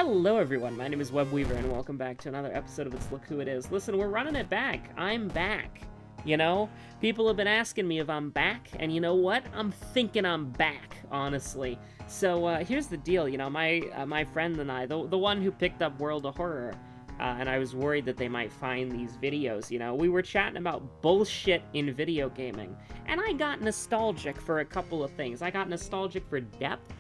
Hello everyone, my name is Webweaver and welcome back to another episode of It's Look Who It Is. Listen, we're running it back. I'm back. You know, people have been asking me if I'm back, and you know what? I'm thinking I'm back, honestly. So here's the deal, you know, my friend and I, the one who picked up World of Horror, and I was worried that they might find these videos, you know, we were chatting about bullshit in video gaming, and I got nostalgic for a couple of things. I got nostalgic for depth.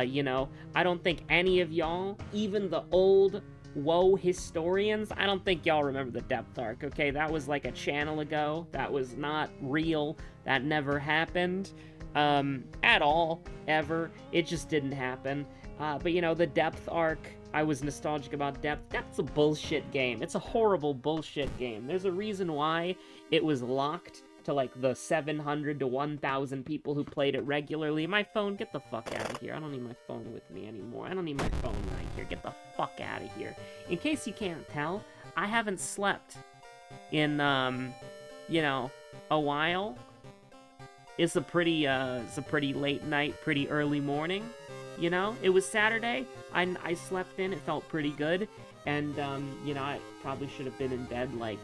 You know, I don't think any of y'all, even the old WoW historians, I don't think y'all remember the depth arc, okay? That was like a channel ago. That was not real. That never happened, at all, ever. It just didn't happen. But you know, the depth arc, I was nostalgic about depth. Depth's a bullshit game. It's a horrible bullshit game. There's a reason why it was locked to like the 700 to 1,000 people who played it regularly. My phone, get the fuck out of here. I don't need my phone with me anymore. I don't need my phone right here. Get the fuck out of here. In case you can't tell, I haven't slept in, you know, a while. It's a pretty late night, pretty early morning, you know? It was Saturday. I slept in. It felt pretty good. And, you know, I probably should have been in bed, like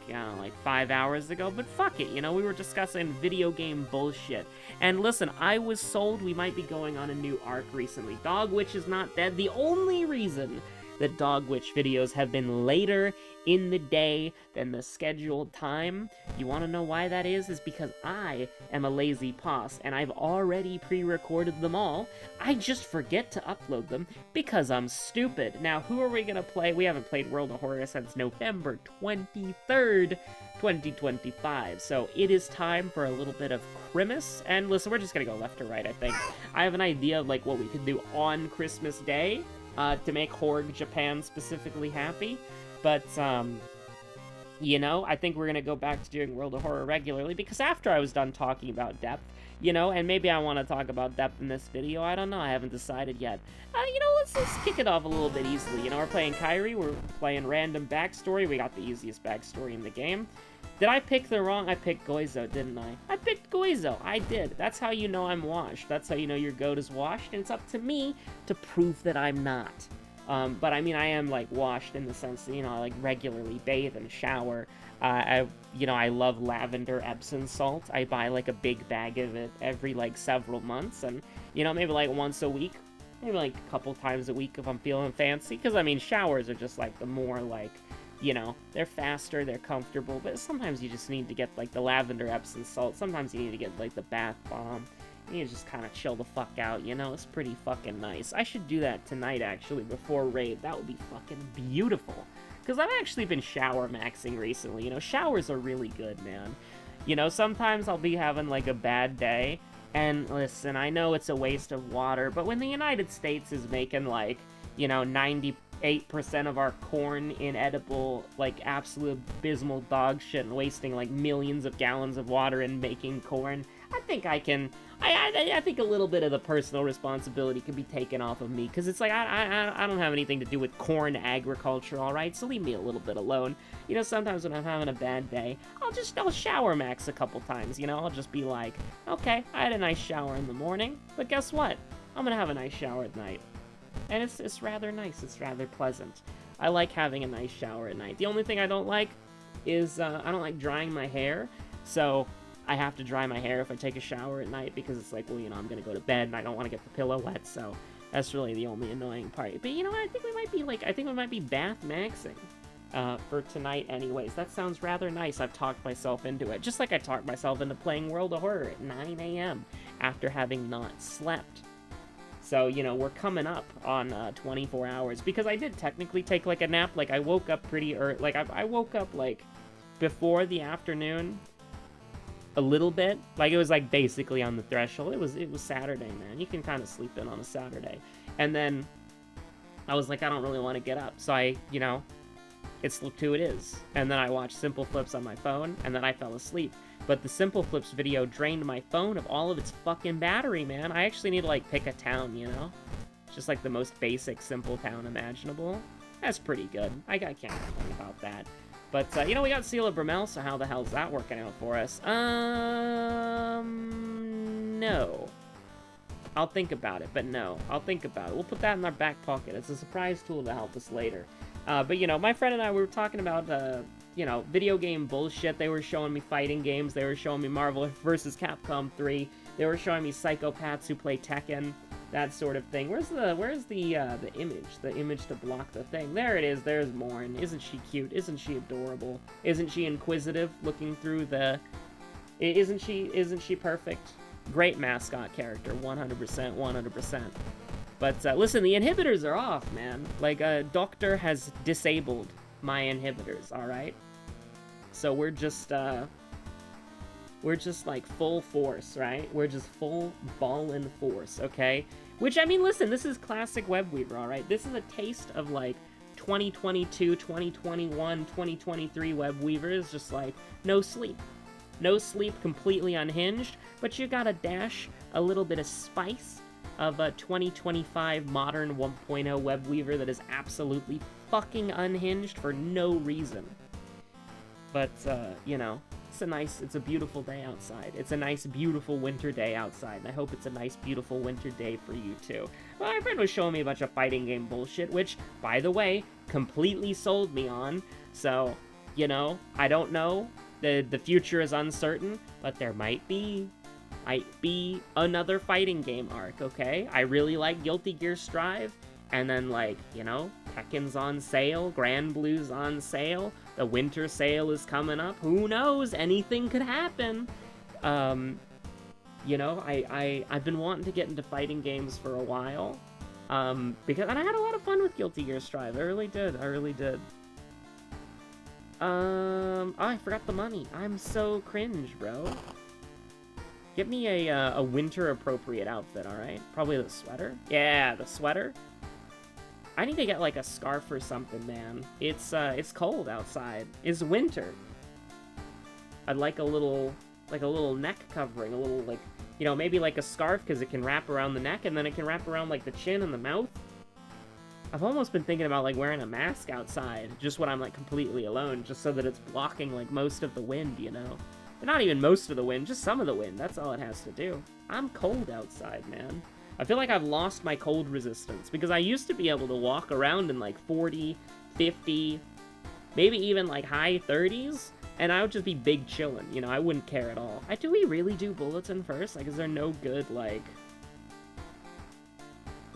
5 hours ago, but fuck it, you know, we were discussing video game bullshit. And listen, I was sold we might be going on a new arc recently. Dogwitch is not dead. The only reason that Dogwitch videos have been later in the day than the scheduled time, you want to know why that is? Is because I am a lazy poss, and I've already pre-recorded them all. I just forget to upload them because I'm stupid. Now, who are we gonna play? We haven't played World of Horror since November 23rd, 2025, so it is time for a little bit of Christmas. And listen, we're just gonna go left to right, I think. I have an idea of, like, what we could do on Christmas Day, to make Horg Japan specifically happy, but, you know, I think we're gonna go back to doing World of Horror regularly, because after I was done talking about depth, you know, and maybe I want to talk about depth in this video, I don't know, I haven't decided yet. You know, let's kick it off a little bit easily. You know, we're playing Kyrie, we're playing random backstory, we got the easiest backstory in the game. Did I pick the wrong? I picked Goizo, didn't I? I picked Goizo. I did. That's how you know I'm washed. That's how you know your goat is washed, and it's up to me to prove that I'm not. But I mean, I am, like, washed in the sense that, you know, I, like, regularly bathe and shower. You know, I love lavender Epsom salt. I buy, like, a big bag of it every, like, several months, and, you know, maybe, like, once a week. Maybe, like, a couple times a week if I'm feeling fancy. Because, I mean, showers are just, like, the more, like, you know, they're faster, they're comfortable, but sometimes you just need to get, like, the lavender Epsom salt. Sometimes you need to get, like, the bath bomb. You need to just kind of chill the fuck out, you know? It's pretty fucking nice. I should do that tonight, actually, before raid. That would be fucking beautiful. Because I've actually been shower maxing recently. You know, showers are really good, man. You know, sometimes I'll be having, like, a bad day, and listen, I know it's a waste of water, but when the United States is making, like, you know, 98% of our corn inedible, like, absolute abysmal dog shit and wasting, like, millions of gallons of water in making corn, I think I can, I think a little bit of the personal responsibility can be taken off of me, because it's like, I don't have anything to do with corn agriculture, alright, so leave me a little bit alone. You know, sometimes when I'm having a bad day, I'll shower max a couple times, you know, I'll just be like, okay, I had a nice shower in the morning, but guess what? I'm gonna have a nice shower at night. And it's rather nice, it's rather pleasant. I like having a nice shower at night. The only thing I don't like is, I don't like drying my hair, so I have to dry my hair if I take a shower at night, because it's like, well, you know, I'm gonna go to bed and I don't want to get the pillow wet, so that's really the only annoying part. But you know what, I think we might be bath maxing, for tonight anyways. That sounds rather nice. I've talked myself into it, just like I talked myself into playing World of Horror at 9 a.m. after having not slept. So, you know, we're coming up on 24 hours, because I did technically take, like, a nap. Like, I woke up pretty early. Like, I woke up, like, before the afternoon a little bit. Like, it was, like, basically on the threshold. It was Saturday, man. You can kind of sleep in on a Saturday. And then I was like, I don't really want to get up. So I, you know, it's Look Who It Is. And then I watched Simple Flips on my phone, and then I fell asleep. But the Simple Flips video drained my phone of all of its fucking battery, man. I actually need to, like, pick a town, you know? Just, like, the most basic, simple town imaginable. That's pretty good. I can't complain about that. But, you know, we got Seal of Bromel, so how the hell's that working out for us? No. I'll think about it, but no. I'll think about it. We'll put that in our back pocket. It's a surprise tool to help us later. But, you know, my friend and I, we were talking about, you know, video game bullshit. They were showing me fighting games. They were showing me Marvel vs. Capcom 3. They were showing me psychopaths who play Tekken. That sort of thing. Where's the image? The image to block the thing. There it is. There's Morn. Isn't she cute? Isn't she adorable? Isn't she inquisitive? Looking through the... Isn't she perfect? Great mascot character. 100%. 100%. But, listen, the inhibitors are off, man. Like, Doctor has disabled my inhibitors, alright? So we're just, like, full force, right? We're just full ballin' force, okay? Which, I mean, listen, this is classic Webweaver, alright? This is a taste of, like, 2022, 2021, 2023 Webweavers, just, like, no sleep. No sleep, completely unhinged, but you got a dash, a little bit of spice of a 2025 modern 1.0 Webweaver that is absolutely fucking unhinged for no reason. But, you know, it's a beautiful day outside. It's a nice, beautiful winter day outside, and I hope it's a nice, beautiful winter day for you, too. Well, my friend was showing me a bunch of fighting game bullshit, which, by the way, completely sold me on, so, you know, I don't know. The future is uncertain, but there might be another fighting game arc, okay? I really like Guilty Gear Strive, and then, like, you know, Tekken's on sale, Grand Blue's on sale, the winter sale is coming up, who knows, anything could happen. You know, I've been wanting to get into fighting games for a while, and I had a lot of fun with Guilty Gear Strive, I really did. Oh, I forgot the money, I'm so cringe, bro. Get me a winter-appropriate outfit, alright? Probably the sweater? Yeah, the sweater. I need to get, like, a scarf or something, man. It's cold outside. It's winter. I'd like a little neck covering, a little, like, you know, maybe like a scarf, because it can wrap around the neck, and then it can wrap around, like, the chin and the mouth. I've almost been thinking about, like, wearing a mask outside, just when I'm, like, completely alone, just so that it's blocking, like, most of the wind, you know? Not even most of the wind, just some of the wind. That's all it has to do. I'm cold outside, man. I feel like I've lost my cold resistance, because I used to be able to walk around in, like, 40, 50, maybe even, like, high 30s, and I would just be big chillin', you know? I wouldn't care at all. Do we really do Bulletin first? Like, is there no good, like...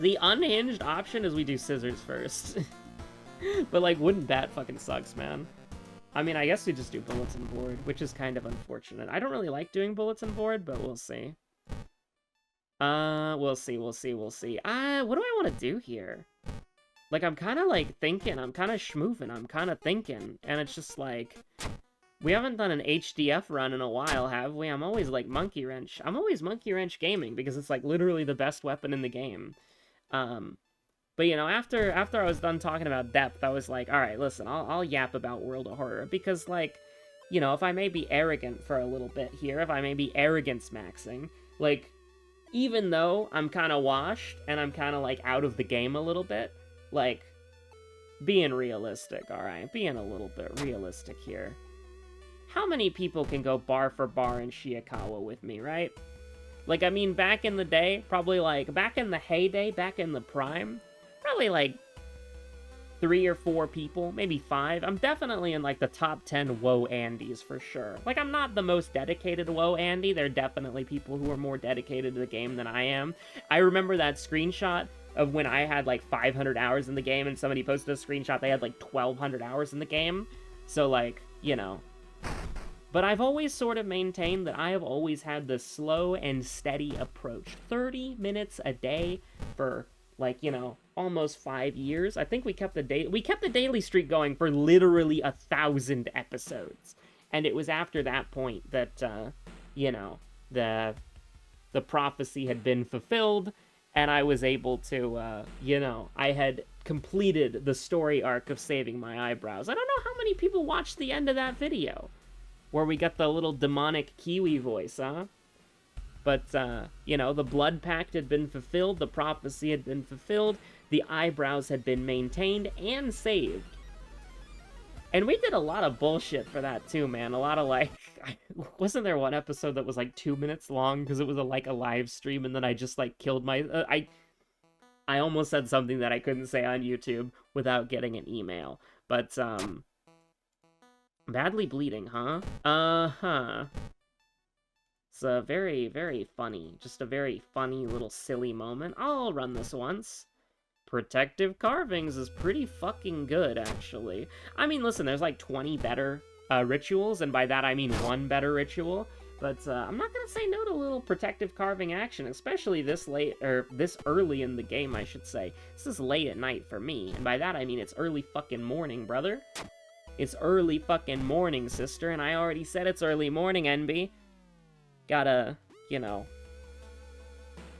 The unhinged option is we do Scissors first. But, like, wouldn't that fucking sucks, man? I mean, I guess we just do Bulletin Board, which is kind of unfortunate. I don't really like doing Bulletin Board, but we'll see. We'll see. What do I want to do here? Like, I'm kind of, like, thinking. I'm kind of schmoovin'. I'm kind of thinking. And it's just, like... We haven't done an HDF run in a while, have we? I'm always, like, Monkey Wrench. I'm always Monkey Wrench gaming, because it's, like, literally the best weapon in the game. But, you know, after I was done talking about depth, I was like, alright, listen, I'll yap about World of Horror, because, like, you know, if I may be arrogant for a little bit here, if I may be arrogance maxing, like, even though I'm kind of washed, and I'm kind of, like, out of the game a little bit, like, being realistic, alright? Being a little bit realistic here. How many people can go bar for bar in Shiokawa with me, right? Like, I mean, back in the day, probably, like, back in the heyday, back in the prime, probably, like, 3 or 4 people, maybe 5. I'm definitely in, like, the top 10 WoW Andys, for sure. Like, I'm not the most dedicated WoW Andy. There are definitely people who are more dedicated to the game than I am. I remember that screenshot of when I had, like, 500 hours in the game, and somebody posted a screenshot, they had, like, 1,200 hours in the game. So, like, you know. But I've always sort of maintained that I have always had the slow and steady approach. 30 minutes a day for, like, you know, almost 5 years. I think we kept the daily streak going for literally 1,000 episodes. And it was after that point that, you know, the prophecy had been fulfilled, and I was able to, you know, I had completed the story arc of saving my eyebrows. I don't know how many people watched the end of that video, where we got the little demonic Kiwi voice, huh? But, you know, the blood pact had been fulfilled, the prophecy had been fulfilled, the eyebrows had been maintained and saved. And we did a lot of bullshit for that too, man. A lot of like, wasn't there one episode that was like 2 minutes long because it was like a live stream, and then I just like killed my, I almost said something that I couldn't say on YouTube without getting an email. But badly bleeding, huh? Uh-huh. It's a very, very funny, just a very funny little silly moment. I'll run this once. Protective Carvings is pretty fucking good, actually. I mean, listen, there's like 20 better rituals, and by that I mean one better ritual. But I'm not gonna say no to a little protective carving action, especially this late, or this early in the game, I should say. This is late at night for me, and by that I mean it's early fucking morning, brother. It's early fucking morning, sister, and I already said it's early morning, NB. Gotta, you know...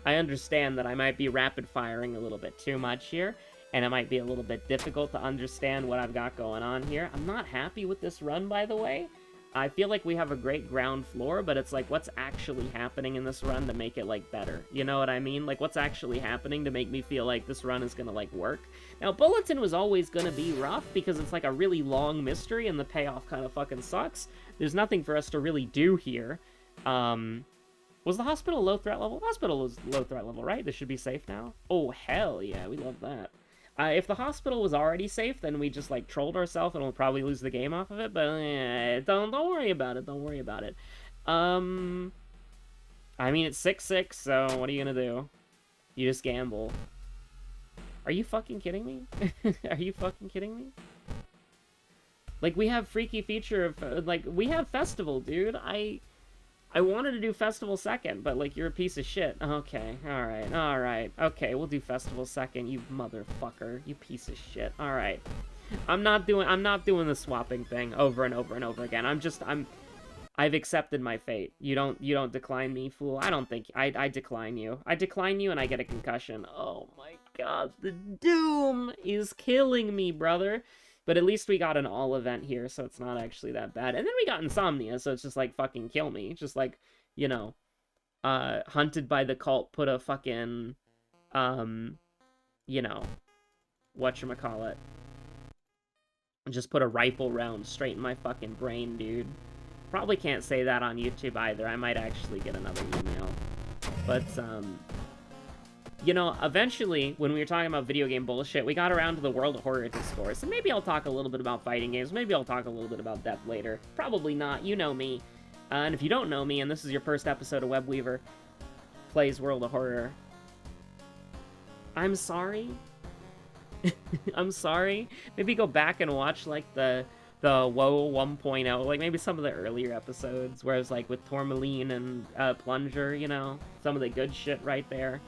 I understand that I might be rapid-firing a little bit too much here, and it might be a little bit difficult to understand what I've got going on here. I'm not happy with this run, by the way. I feel like we have a great ground floor, but it's like, what's actually happening in this run to make it, like, better? You know what I mean? Like, what's actually happening to make me feel like this run is gonna, like, work? Now, Bulletin was always gonna be rough, because it's, like, a really long mystery, and the payoff kind of fucking sucks. There's nothing for us to really do here. Was the hospital low threat level? The hospital was low threat level, right? This should be safe now? Oh, hell yeah, we love that. If the hospital was already safe, then we just, like, trolled ourselves and we'll probably lose the game off of it, but don't worry about it, don't worry about it. I mean, it's 6-6, so what are you gonna do? You just gamble. Are you fucking kidding me? Are you fucking kidding me? Like, we have Freaky Feature of, like, we have Festival, dude. I wanted to do Festival second, but, like, you're a piece of shit. Okay, alright. Okay, we'll do Festival second, you motherfucker. You piece of shit. Alright. I'm not doing the swapping thing over and over and over again. I've accepted my fate. You don't decline me, fool. I don't think... I decline you. I decline you and I get a concussion. Oh my god, the doom is killing me, brother. But at least we got an all event here, so it's not actually that bad. And then we got Insomnia, so it's just like, fucking kill me. Just like, you know, Hunted by the Cult put a fucking, you know, whatchamacallit. Just put a rifle round straight in my fucking brain, dude. Probably can't say that on YouTube either. I might actually get another email. But, you know, eventually, when we were talking about video game bullshit, we got around to the World of Horror discourse, and maybe I'll talk a little bit about fighting games, maybe I'll talk a little bit about death later. Probably not, you know me. And if you don't know me, and this is your first episode of Webweaver Plays World of Horror, I'm sorry. I'm sorry. Maybe go back and watch, like, the WoW 1.0, like, maybe some of the earlier episodes, where it's, like, with Tourmaline and Plunger, you know? Some of the good shit right there.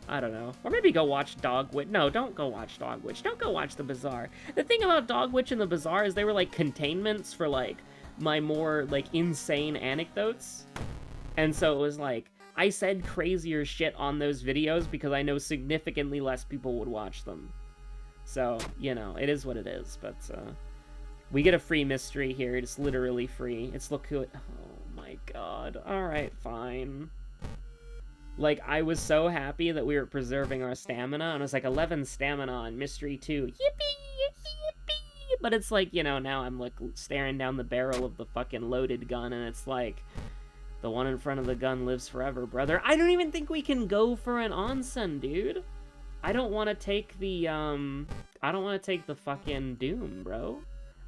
I don't know. Or maybe go watch Dogwitch. No, don't go watch Dogwitch. Don't go watch The Bazaar. The thing about Dogwitch and The Bazaar is they were, like, containments for, like, my more, like, insane anecdotes. And so it was, like, I said crazier shit on those videos because I know significantly less people would watch them. So, you know, it is what it is. But, we get a free mystery here. It's literally free. It's look who it... Oh, my God. Alright, fine. Like, I was so happy that we were preserving our stamina, and it was like 11 stamina on Mystery 2. Yippee! Yippee! But it's like, you know, now I'm, like, staring down the barrel of the fucking loaded gun, and it's like, the one in front of the gun lives forever, brother. I don't even think we can go for an onsen, dude. I don't want to take the, I don't want to take the fucking Doom, bro.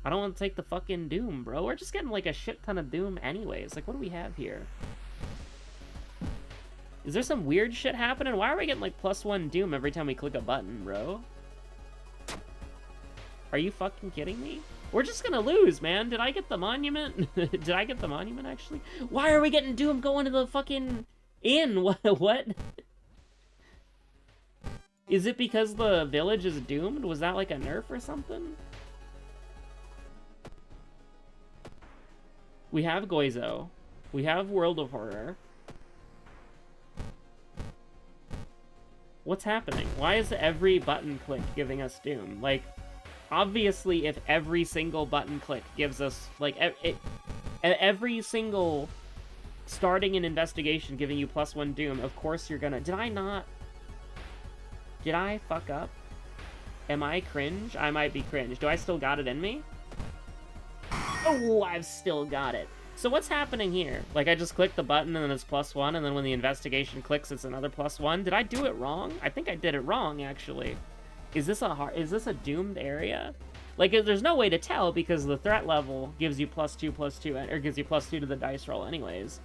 I don't want to take the fucking Doom, bro. We're just getting, like, a shit ton of Doom anyways. Like, what do we have here? Is there some weird shit happening? Why are we getting, like, +1 Doom every time we click a button, bro? Are you fucking kidding me? We're just gonna lose, man. Did I get the monument? Did I get the monument, actually? Why are we getting Doom going to the fucking inn? What? Is it because the village is doomed? Was that, like, a nerf or something? We have Goizo. We have World of Horror. What's happening? Why is every button click giving us Doom? Like, obviously, if every single button click gives us, like, every single starting an investigation giving you +1 Doom, of course you're gonna... Did I fuck up? Am I cringe? I might be cringe. Do I still got it in me? Oh, I've still got it. So what's happening here? Like, I just click the button and then it's +1, and then when the investigation clicks, it's another +1. Did I do it wrong? I think I did it wrong, actually. Is this a doomed area? Like, there's no way to tell because the threat level gives you +2/+2, or gives you +2 to the dice roll anyways.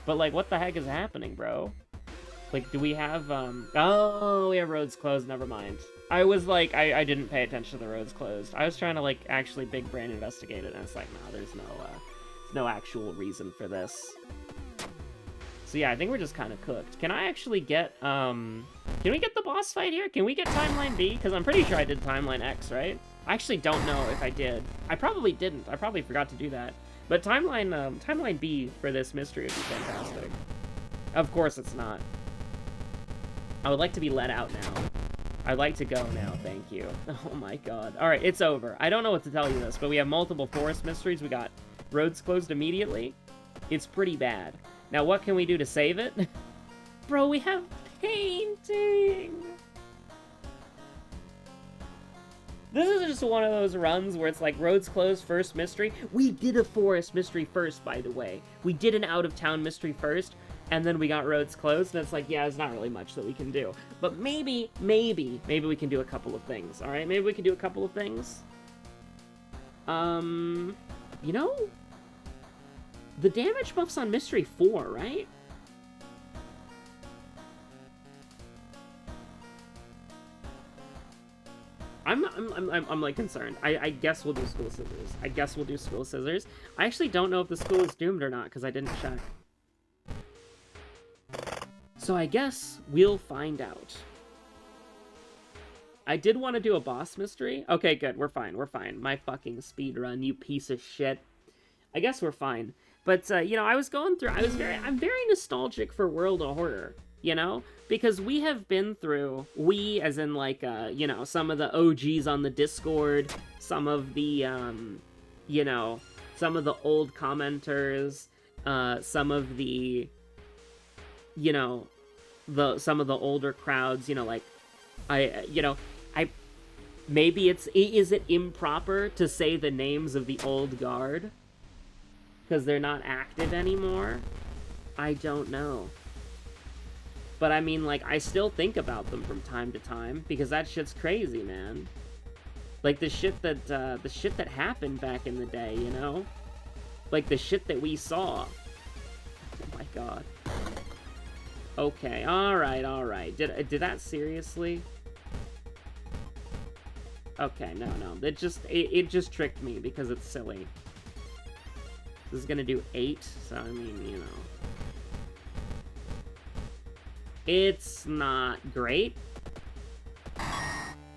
But, like, what the heck is happening, bro? Like, do we have, oh, we have roads closed, never mind. I was like, I didn't pay attention to the roads closed. I was trying to, like, actually big brain investigate it, and it's like, no, there's no actual reason for this. So yeah, I think we're just kind of cooked. Can I actually get, can we get the boss fight here? Can we get Timeline B? Because I'm pretty sure I did Timeline X, right? I actually don't know if I did. I probably didn't. I probably forgot to do that. But Timeline B for this mystery would be fantastic. Of course it's not. I would like to be let out now. I'd like to go now, thank you. Oh my god. Alright, it's over. I don't know what to tell you this, but we have multiple forest mysteries. We got roads closed immediately. It's pretty bad. Now, what can we do to save it? Bro, we have painting! This is just one of those runs where it's like, roads closed, first mystery. We did a forest mystery first, by the way. We did an out-of-town mystery first, and then we got roads closed, and it's like, yeah, there's not really much that we can do. But maybe we can do a couple of things, alright? Maybe we can do a couple of things. You know? The damage buff's on Mystery 4, right? I'm like concerned. I guess we'll do School Scissors. I actually don't know if the school is doomed or not, because I didn't check. So I guess we'll find out. I did want to do a boss mystery. Okay, good. We're fine. My fucking speed run, you piece of shit. I guess we're fine. But, you know, I'm very nostalgic for World of Horror, you know? Because we have been through, as in, like, you know, some of the OGs on the Discord, some of the, you know, some of the old commenters, some of the, you know, some of the older crowds, you know, like, maybe is it improper to say the names of the old guard? Because they're not active anymore? I don't know. But I mean, like, I still think about them from time to time, because that shit's crazy, man. Like, the shit that happened back in the day, you know? Like, the shit that we saw. Oh my god. Okay, alright. Did that seriously? Okay, no. It just tricked me because it's silly. This is gonna do 8, so I mean, you know. It's not great,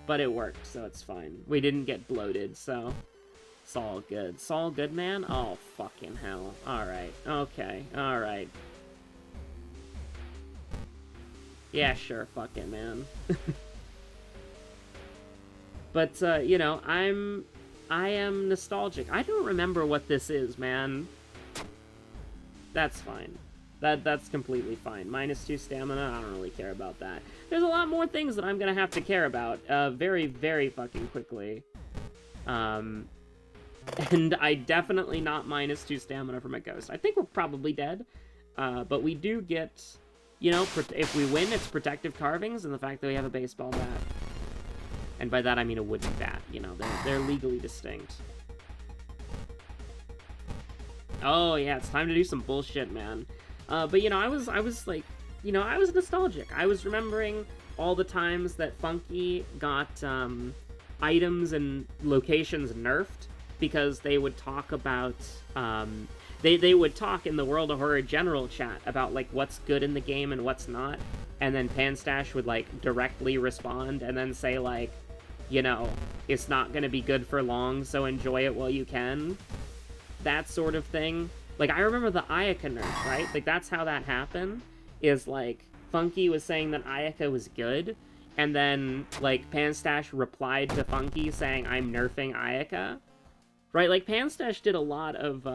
but it worked, so it's fine. We didn't get bloated, so it's all good. It's all good, man? Oh, fucking hell. Alright, okay, alright. Yeah, sure, fuck it, man. But, you know, I am nostalgic. I don't remember what this is, man. That's fine. That's completely fine. -2 stamina, I don't really care about that. There's a lot more things that I'm gonna have to care about, very, very fucking quickly. And I definitely not -2 stamina from a ghost. I think we're probably dead, but we do get, you know, if we win, it's protective carvings and the fact that we have a baseball bat. And by that I mean a wooden bat, you know, they're legally distinct. Oh yeah, it's time to do some bullshit, man. But you know, I was like, you know, I was nostalgic. I was remembering all the times that Funky got items and locations nerfed because they would talk about they would talk in the World of Horror general chat about like what's good in the game and what's not, and then Panstash would like directly respond and then say like, you know, it's not gonna be good for long, so enjoy it while you can. That sort of thing. Like, I remember the Ayaka nerf, right? Like, that's how that happened, is, like, Funky was saying that Ayaka was good, and then, like, Panstash replied to Funky saying, I'm nerfing Ayaka. Right? Like, Panstash did a lot of,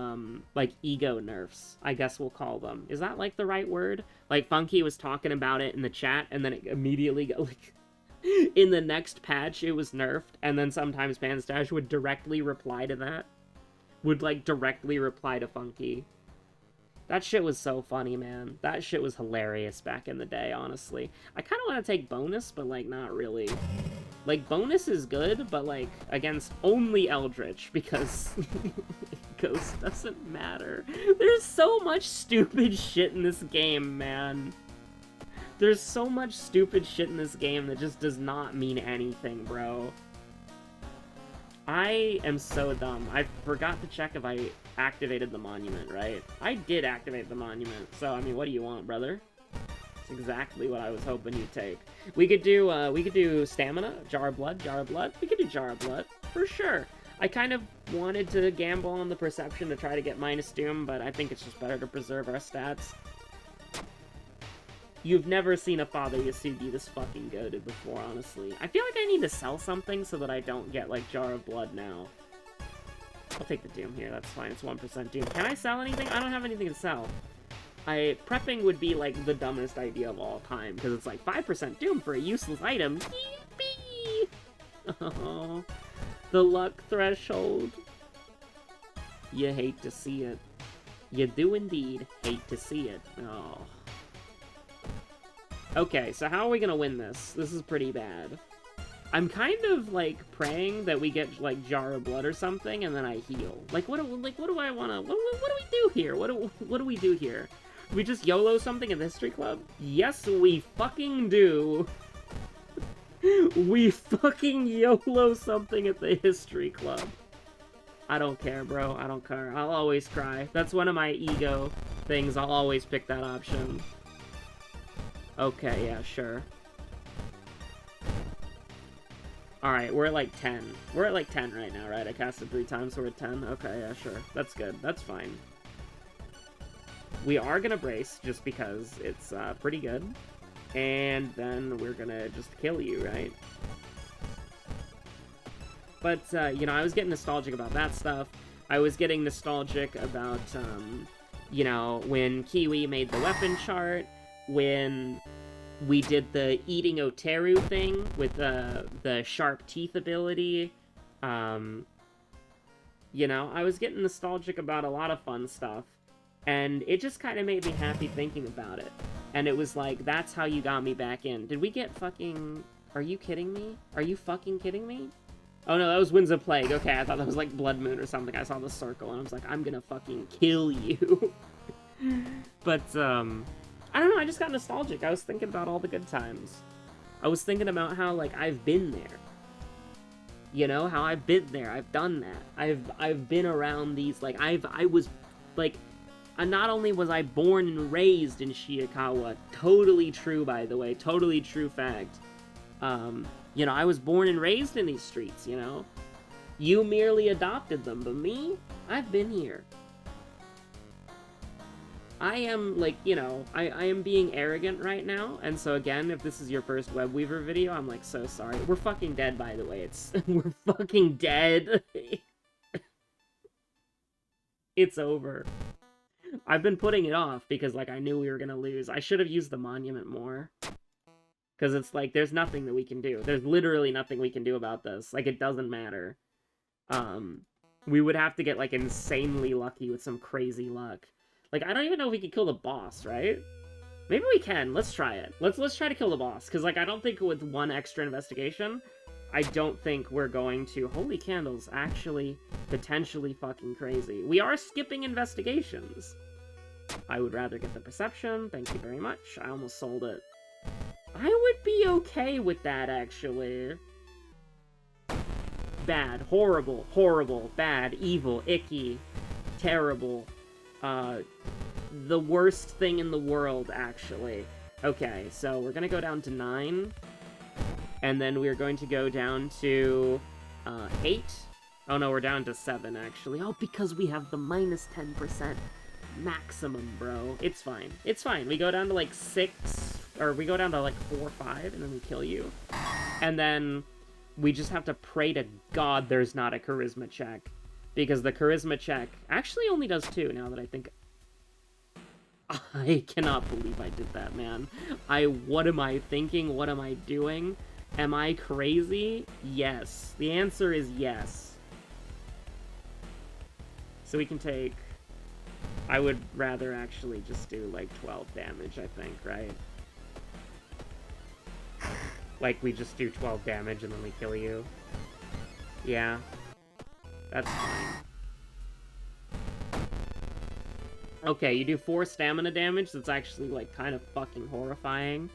like, ego nerfs, I guess we'll call them. Is that, like, the right word? Like, Funky was talking about it in the chat, and then it immediately got, like... in the next patch, it was nerfed, and then sometimes Panstash would directly reply to that. would, like, directly reply to Funky. That shit was so funny, man. That shit was hilarious back in the day, honestly. I kind of want to take bonus, but, like, not really. Like, bonus is good, but, like, against only Eldritch, because Ghost doesn't matter. There's so much stupid shit in this game, man. There's so much stupid shit in this game that just does not mean anything, bro. I am so dumb. I forgot to check if I activated the monument, right? I did activate the monument, so, I mean, what do you want, brother? It's exactly what I was hoping you'd take. We could do stamina, jar of blood, jar of blood. We could do jar of blood, for sure. I kind of wanted to gamble on the perception to try to get minus doom, but I think it's just better to preserve our stats. You've never seen a Father Yasugi this fucking goated before, honestly. I feel like I need to sell something so that I don't get, like, Jar of Blood now. I'll take the Doom here, that's fine, it's 1% Doom. Can I sell anything? I don't have anything to sell. Prepping would be, like, the dumbest idea of all time, because it's like 5% Doom for a useless item. Yippee! Oh, the luck threshold. You hate to see it. You do indeed hate to see it. Oh. Okay, so how are we gonna win this? This is pretty bad. I'm kind of, like, praying that we get, like, Jar of Blood or something, and then I heal. Like, what do I wanna... What do we do here? What do we do here? Do we just YOLO something at the History Club? Yes, we fucking do. We fucking YOLO something at the History Club. I don't care, bro. I don't care. I'll always cry. That's one of my ego things. I'll always pick that option. Okay, yeah, sure. Alright, we're at like 10. We're at like 10 right now, right? I casted 3 times, so we're at 10. Okay, yeah, sure. That's good. That's fine. We are gonna brace, just because it's pretty good. And then we're gonna just kill you, right? But, you know, I was getting nostalgic about that stuff. I was getting nostalgic about, you know, when Kiwi made the weapon chart, when we did the eating Oteru thing with the sharp teeth ability. You know, I was getting nostalgic about a lot of fun stuff, and it just kind of made me happy thinking about it. And it was like, that's how you got me back in. Did we get fucking... Are you kidding me? Are you fucking kidding me? Oh no, that was Winds of Plague. Okay, I thought that was like Blood Moon or something. I saw the circle, and I was like, I'm gonna fucking kill you. But, I don't know, I just got nostalgic. I was thinking about all the good times. I was thinking about how, like, I've been there. You know, how I've been there. I've done that. I've been around these, like, I was, like, not only was I born and raised in Shiokawa, totally true, by the way, totally true fact. You know, I was born and raised in these streets, you know? You merely adopted them, but me, I've been here. I am, like, you know, I am being arrogant right now, and so again, if this is your first Webweaver video, I'm, like, so sorry. We're fucking dead, by the way. We're fucking dead. It's over. I've been putting it off because, like, I knew we were gonna lose. I should have used the monument more. Because it's like, there's nothing that we can do. There's literally nothing we can do about this. Like, it doesn't matter. We would have to get, like, insanely lucky with some crazy luck. Like, I don't even know if we can kill the boss, right? Maybe we can. Let's try it. Let's try to kill the boss. Because, like, I don't think with one extra investigation, I don't think we're going to... Holy candles, actually, potentially fucking crazy. We are skipping investigations. I would rather get the perception. Thank you very much. I almost sold it. I would be okay with that, actually. Bad. Horrible. Horrible. Bad. Evil. Icky. Terrible. The worst thing in the world, actually. Okay, so we're gonna go down to 9. And then we're going to go down to, 8. Oh no, we're down to 7, actually. Oh, because we have the minus 10% maximum, bro. It's fine. It's fine. We go down to, like, 6... Or we go down to, like, 4 or 5, and then we kill you. And then we just have to pray to God there's not a charisma check. Because the charisma check actually only does 2, now that I think... I cannot believe I did that, man. What am I thinking? What am I doing? Am I crazy? Yes. The answer is yes. So we can take... I would rather actually just do, like, 12 damage, I think, right? Like, we just do 12 damage and then we kill you. Yeah. That's fine. Okay, you do 4 stamina damage. That's actually, like, kind of fucking horrifying.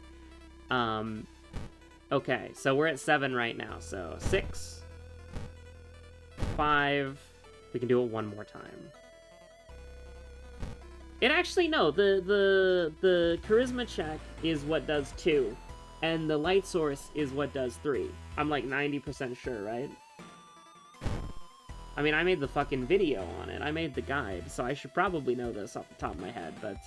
Okay, so we're at 7 right now. So, 6. 5. We can do it one more time. It actually, no, the charisma check is what does 2. And the light source is what does 3. I'm like 90% sure, right? I mean, I made the fucking video on it. I made the guide, so I should probably know this off the top of my head. But,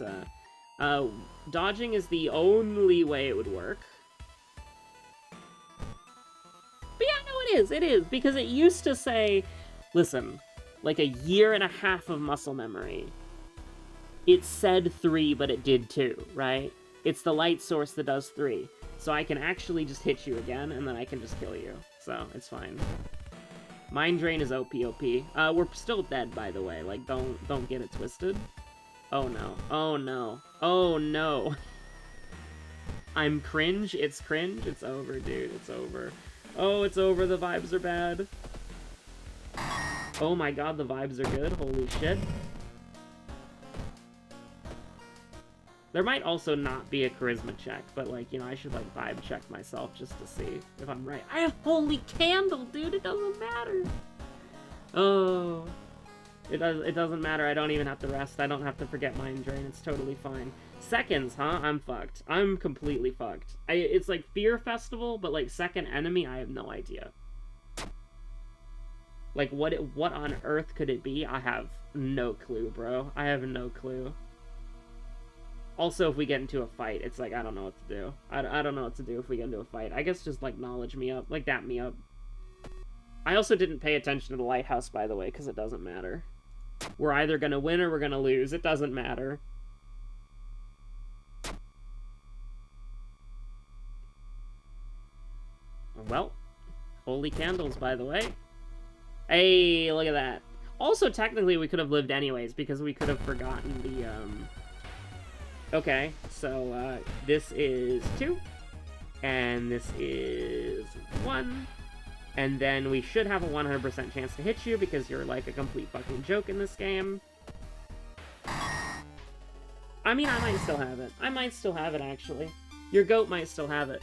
dodging is the only way it would work. But yeah, no, it is, because it used to say, listen, like a year and a half of muscle memory. It said 3, but it did 2, right? It's the light source that does 3. So I can actually just hit you again, and then I can just kill you. So, it's fine. Mind Drain is OP. We're still dead, by the way. Like, don't get it twisted. Oh, no. Oh, no. Oh, no. I'm cringe. It's cringe. It's over, dude. It's over. Oh, it's over. The vibes are bad. Oh my god, the vibes are good. Holy shit. There might also not be a charisma check, but, like, you know, I should, like, vibe check myself just to see if I'm right. I have Holy Candle, dude! It doesn't matter! Oh. It doesn't matter. I don't even have to rest. I don't have to forget Mind Drain. It's totally fine. Seconds, huh? I'm fucked. I'm completely fucked. It's like Fear Festival, but, like, second enemy, I have no idea. Like, what on earth could it be? I have no clue, bro. I have no clue. Also, if we get into a fight, it's like, I don't know what to do. I don't know what to do if we get into a fight. I guess just, like, knowledge me up. Like, dap me up. I also didn't pay attention to the lighthouse, by the way, because it doesn't matter. We're either gonna win or we're gonna lose. It doesn't matter. Well, Holy Candles, by the way. Hey, look at that. Also, technically, we could have lived anyways, because we could have forgotten the, Okay, so, this is 2, and this is 1, and then we should have a 100% chance to hit you, because you're, like, a complete fucking joke in this game. I mean, I might still have it. I might still have it, actually. Your goat might still have it.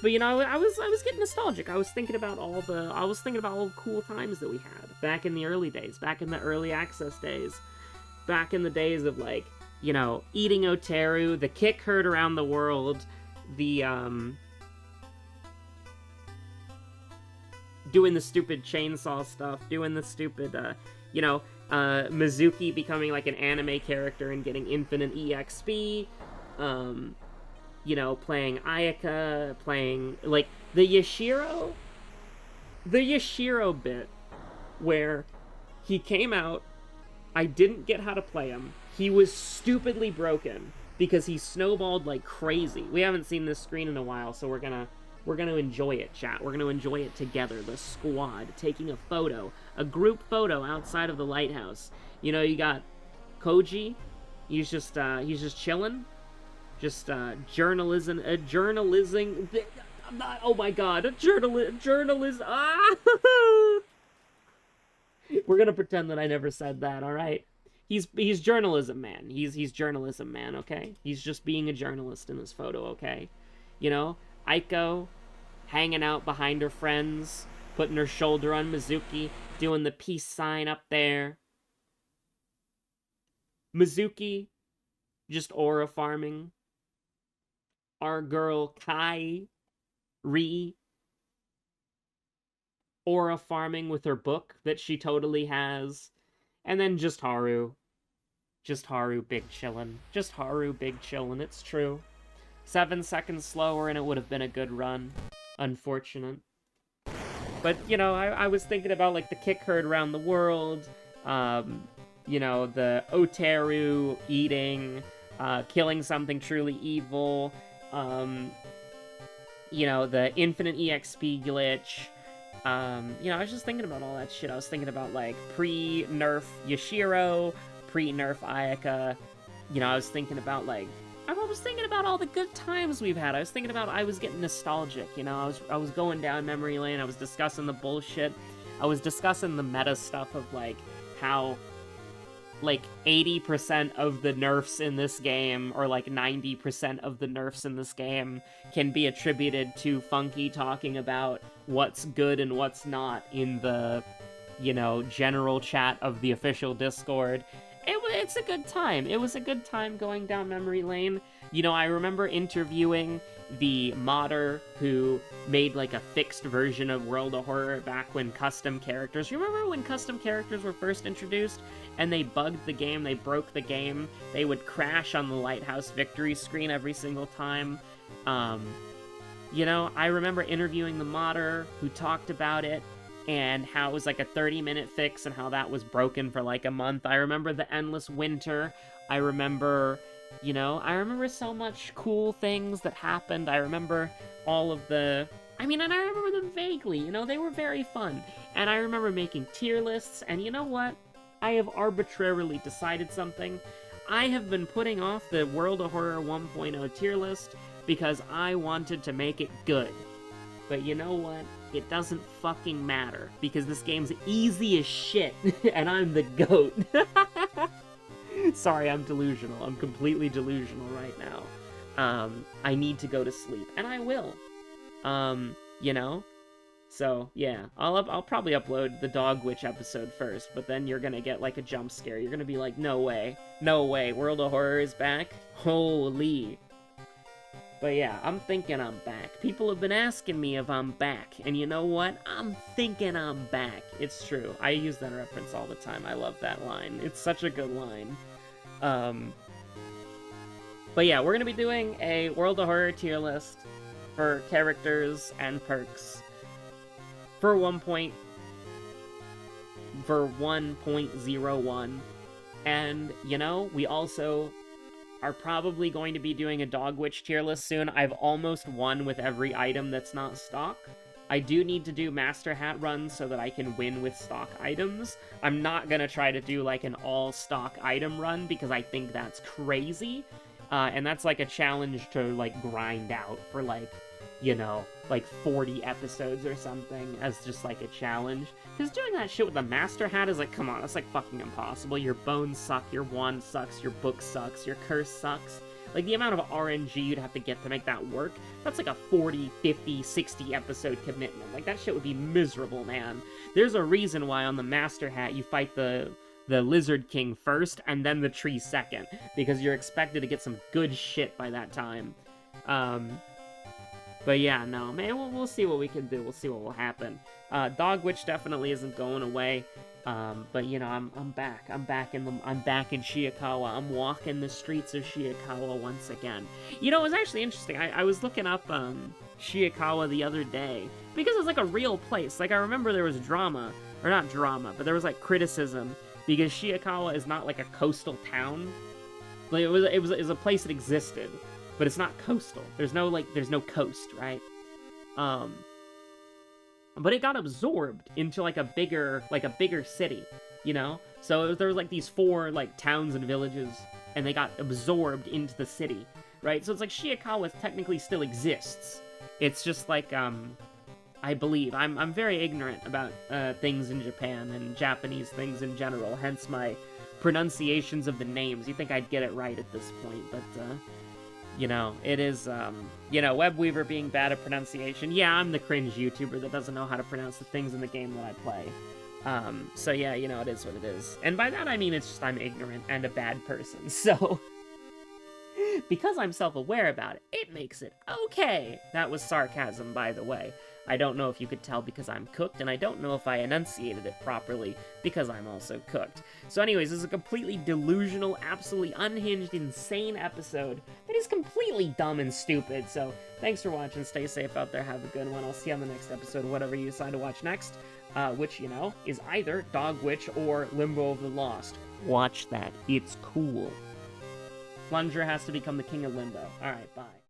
But, you know, I was getting nostalgic. I was thinking about all the cool times that we had, back in the early days, back in the early access days, back in the days of, like, you know, eating Oteru, the kick heard around the world, the, doing the stupid chainsaw stuff, doing the stupid, you know, Mizuki becoming, like, an anime character and getting infinite EXP, you know, playing Ayaka, playing, like, the Yashiro bit, where he came out, I didn't get how to play him. He was stupidly broken because he snowballed like crazy. We haven't seen this screen in a while, so we're gonna enjoy it, chat. We're gonna enjoy it together, the squad, taking a photo, a group photo outside of the lighthouse. You know, you got Koji, he's just chilling, just journalism. Oh my god, journalism. Ah! We're gonna pretend that I never said that, all right? He's journalism man. He's journalism man, okay? He's just being a journalist in this photo, okay? You know, Aiko hanging out behind her friends, putting her shoulder on Mizuki, doing the peace sign up there. Mizuki just aura farming. Our girl Kai Ri aura farming with her book that she totally has. And then just Haru. Just Haru big chillin'. Just Haru big chillin', it's true. 7 seconds slower and it would have been a good run. Unfortunate. But, you know, I was thinking about, like, the kick heard around the world. You know, the Oteru eating, killing something truly evil. You know, the infinite EXP glitch. You know, I was just thinking about all that shit. I was thinking about, like, pre-nerf Yashiro, pre-nerf Ayaka. You know, I was thinking about, like, I was thinking about all the good times we've had. I was thinking about, I was getting nostalgic, you know? I was going down memory lane. I was discussing the bullshit. I was discussing the meta stuff of, like, how, like, 80% of the nerfs in this game, or, like, 90% of the nerfs in this game, can be attributed to Funky talking about what's good and what's not in the, you know, general chat of the official Discord. It's a good time. It was a good time going down memory lane. You know, I remember interviewing the modder who made, like, a fixed version of World of Horror back when custom characters... Remember when custom characters were first introduced? And they bugged the game, they broke the game, they would crash on the Lighthouse victory screen every single time. You know, I remember interviewing the modder who talked about it, and how it was like a 30-minute fix and how that was broken for like a month. I remember the Endless Winter. I remember, you know, I remember so much cool things that happened. I remember all of the... I mean, and I remember them vaguely, you know, they were very fun. And I remember making tier lists, and you know what? I have arbitrarily decided something. I have been putting off the World of Horror 1.0 tier list because I wanted to make it good. But you know what? It doesn't fucking matter, because this game's easy as shit, and I'm the GOAT. Sorry, I'm delusional. I'm completely delusional right now. I need to go to sleep, and I will. You know? So, yeah. I'll probably upload the Dog Witch episode first, but then you're gonna get, like, a jump scare. You're gonna be like, no way. No way. World of Horror is back? Holy. But yeah, I'm thinking I'm back. People have been asking me if I'm back, and you know what? I'm thinking I'm back. It's true. I use that reference all the time. I love that line. It's such a good line. But yeah, we're gonna be doing a World of Horror tier list for characters and perks for 1.01. And, you know, we also are probably going to be doing a Dog Witch tier list soon. I've almost won with every item that's not stock. I do need to do Master Hat runs so that I can win with stock items. I'm not gonna try to do, like, an all-stock item run, because I think that's crazy. And that's, like, a challenge to, like, grind out for, like, you know, like 40 episodes or something as just, like, a challenge. Because doing that shit with the Master Hat is like, come on, that's, like, fucking impossible. Your bones suck, your wand sucks, your book sucks, your curse sucks. Like, the amount of RNG you'd have to get to make that work, that's like a 40, 50, 60 episode commitment. Like, that shit would be miserable, man. There's a reason why on the Master Hat you fight the Lizard King first, and then the tree second. Because you're expected to get some good shit by that time. But yeah, no, man, we'll see what we can do. We'll see what will happen. Dog Witch definitely isn't going away. But you know, I'm back. I'm back in Shiokawa. I'm walking the streets of Shiokawa once again. You know, it was actually interesting. I was looking up Shiokawa the other day because it's like a real place. Like, I remember there was drama, or not drama, but there was like criticism because Shiokawa is not like a coastal town. Like, it was a place that existed, but it's not coastal. There's no coast, right? But it got absorbed into like a bigger city, you know? So there was like these 4 like towns and villages, and they got absorbed into the city, right? So it's like Shiokawa technically still exists. It's just like, I believe, I'm very ignorant about things in Japan and Japanese things in general, hence my pronunciations of the names. You'd think I'd get it right at this point, but, you know, it is, you know, Webweaver being bad at pronunciation. Yeah, I'm the cringe YouTuber that doesn't know how to pronounce the things in the game that I play. So yeah, you know, it is what it is. And by that I mean it's just I'm ignorant and a bad person, so... because I'm self-aware about it, it makes it okay. That was sarcasm, by the way. I don't know if you could tell because I'm cooked, and I don't know if I enunciated it properly because I'm also cooked. So anyways, this is a completely delusional, absolutely unhinged, insane episode that is completely dumb and stupid. So thanks for watching, stay safe out there, have a good one. I'll see you on the next episode, whatever you decide to watch next, which, you know, is either Dog Witch or Limbo of the Lost. Watch that, it's cool. Plunger has to become the king of Limbo. Alright, bye.